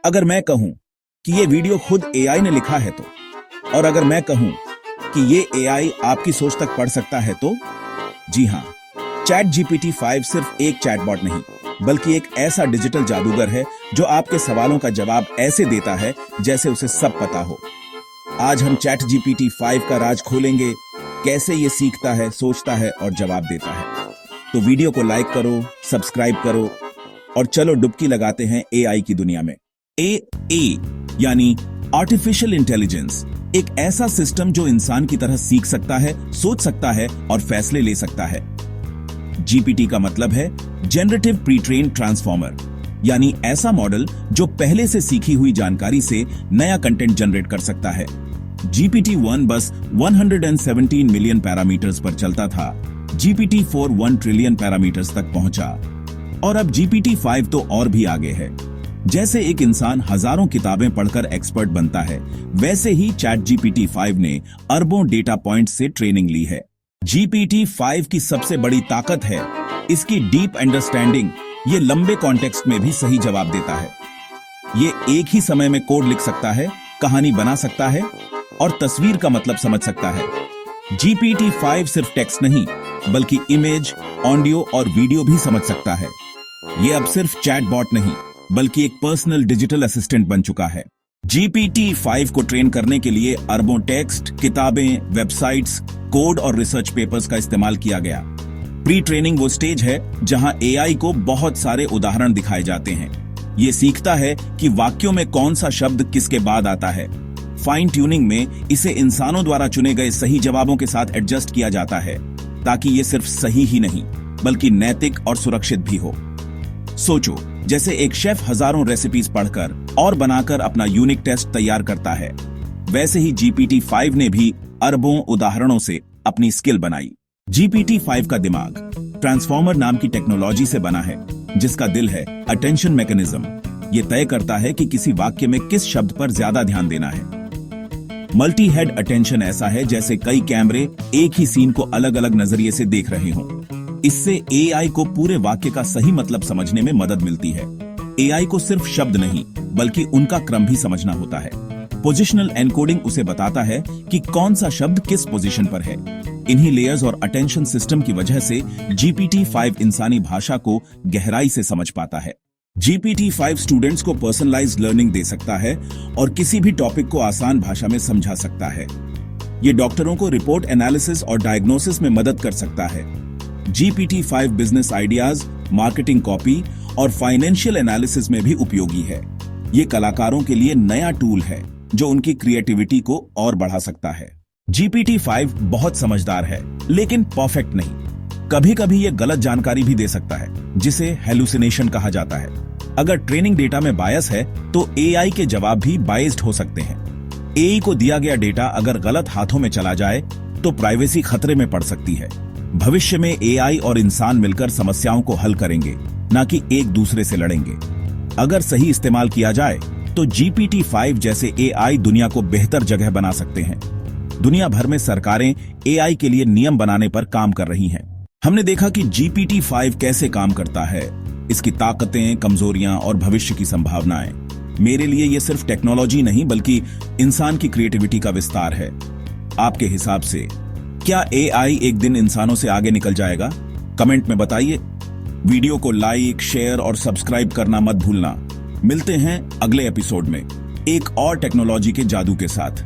अगर मैं कहूं कि ये वीडियो खुद एआई ने लिखा है तो, और अगर मैं कहूं कि ये एआई आपकी सोच तक पढ़ सकता है तो, जी हां, चैट जीपीटी 5 सिर्फ एक चैटबॉट नहीं, बल्कि एक ऐसा डिजिटल जादूगर है जो आपके सवालों का जवाब ऐसे देता है जैसे उसे सब पता हो। आज हम चैट जीपीटी 5 का राज खोलेंगे, कैसे ये सीखता है, सोचता है और जवाब देता है। तो वीडियो को लाइक करो, सब्सक्राइब करो और चलो डुबकी लगाते हैं एआई की दुनिया में। ए यानी आर्टिफिशियल इंटेलिजेंस, एक ऐसा सिस्टम जो इंसान की तरह सीख सकता है, सोच सकता है और फैसले ले सकता है। जीपीटी का मतलब है जनरेटिव प्री ट्रेन ट्रांसफॉर्मर, यानी ऐसा मॉडल जो पहले से सीखी हुई जानकारी से नया कंटेंट जनरेट कर सकता है। जीपीटी 1 बस 117 मिलियन पैरामीटर्स पर चलता था, जीपीटी 4 1 ट्रिलियन पैरामीटर्स तक पहुंचा और अब जीपीटी 5 तो और भी आगे है। जैसे एक इंसान हजारों किताबें पढ़कर एक्सपर्ट बनता है, वैसे ही चैट जीपीटी 5 ने अरबों डेटा पॉइंट से ट्रेनिंग ली है। जीपीटी 5 की सबसे बड़ी ताकत है इसकी डीप अंडरस्टैंडिंग। ये लंबे कॉन्टेक्स्ट में भी सही जवाब देता है। ये एक ही समय में कोड लिख सकता है, कहानी बना सकता है और तस्वीर का मतलब समझ सकता है। जीपीटी 5 सिर्फ टेक्स्ट नहीं, बल्कि इमेज, ऑडियो और वीडियो भी समझ सकता है। ये अब सिर्फ चैटबॉट नहीं, बल्कि एक पर्सनल डिजिटल असिस्टेंट बन चुका है। जीपीटी 5 को ट्रेन करने के लिए अरबों टेक्स्ट, किताबें, वेबसाइट्स, कोड और रिसर्च पेपर्स का इस्तेमाल किया गया। प्री ट्रेनिंग वो स्टेज है जहां एआई को बहुत सारे उदाहरण दिखाए जाते हैं। ये सीखता है कि वाक्यों में कौन सा शब्द किसके बाद आता है। फाइन ट्यूनिंग में इसे इंसानों द्वारा चुने गए सही जवाबों के साथ एडजस्ट किया जाता है, ताकि ये सिर्फ सही ही नहीं, बल्कि नैतिक और सुरक्षित भी हो। सोचो, जैसे एक शेफ हजारों रेसिपीज पढ़कर और बनाकर अपना यूनिक टेस्ट तैयार करता है, वैसे ही जीपीटी 5 ने भी अरबों उदाहरणों से अपनी स्किल बनाई। जीपीटी 5 का दिमाग ट्रांसफॉर्मर नाम की टेक्नोलॉजी से बना है, जिसका दिल है अटेंशन मैकेनिज्म। ये तय करता है कि किसी वाक्य में किस शब्द पर ज्यादा ध्यान देना है। मल्टी हेड अटेंशन ऐसा है जैसे कई कैमरे एक ही सीन को अलग अलग नजरिए से देख रहे हों। इससे एआई को पूरे वाक्य का सही मतलब समझने में मदद मिलती है। एआई को सिर्फ शब्द नहीं, बल्कि उनका क्रम भी समझना होता है। पोजिशनल एनकोडिंग उसे बताता है कि कौन सा शब्द किस पोजीशन पर है। इन्हीं लेयर्स और अटेंशन सिस्टम की वजह से जीपीटी 5 इंसानी भाषा को गहराई से समझ पाता है। जीपीटी 5 स्टूडेंट्स को पर्सनलाइज्ड लर्निंग दे सकता है और किसी भी टॉपिक को आसान भाषा में समझा सकता है। ये डॉक्टरों को रिपोर्ट एनालिसिस और डायग्नोसिस में मदद कर सकता है। GPT 5 business ideas, marketing copy और फाइनेंशियल एनालिसिस में भी उपयोगी है। ये कलाकारों के लिए नया टूल है जो उनकी क्रिएटिविटी को और बढ़ा सकता है। जीपीटी 5 बहुत समझदार है, लेकिन परफेक्ट नहीं। कभी कभी ये गलत जानकारी भी दे सकता है, जिसे हेलुसिनेशन कहा जाता है। अगर ट्रेनिंग डेटा में बायस है, तो एआई के जवाब भी बायस्ड हो सकते हैं। एआई को दिया गया डेटा अगर गलत हाथों में चला जाए, तो प्राइवेसी खतरे में पड़ सकती है। भविष्य में एआई और इंसान मिलकर समस्याओं को हल करेंगे, न कि एक दूसरे से लड़ेंगे। अगर सही इस्तेमाल किया जाए, तो जीपीटी 5 जैसे एआई दुनिया को बेहतर जगह बना सकते हैं। दुनिया भर में सरकारें एआई के लिए नियम बनाने पर काम कर रही हैं। हमने देखा कि जीपीटी 5 कैसे काम करता है, इसकी ताकतें, कमजोरियां और भविष्य की संभावनाएं। मेरे लिए यह सिर्फ टेक्नोलॉजी नहीं, बल्कि इंसान की क्रिएटिविटी का विस्तार है। आपके हिसाब से क्या एआई एक दिन इंसानों से आगे निकल जाएगा? कमेंट में बताइए। वीडियो को लाइक, शेयर और सब्सक्राइब करना मत भूलना। मिलते हैं अगले एपिसोड में एक और टेक्नोलॉजी के जादू के साथ।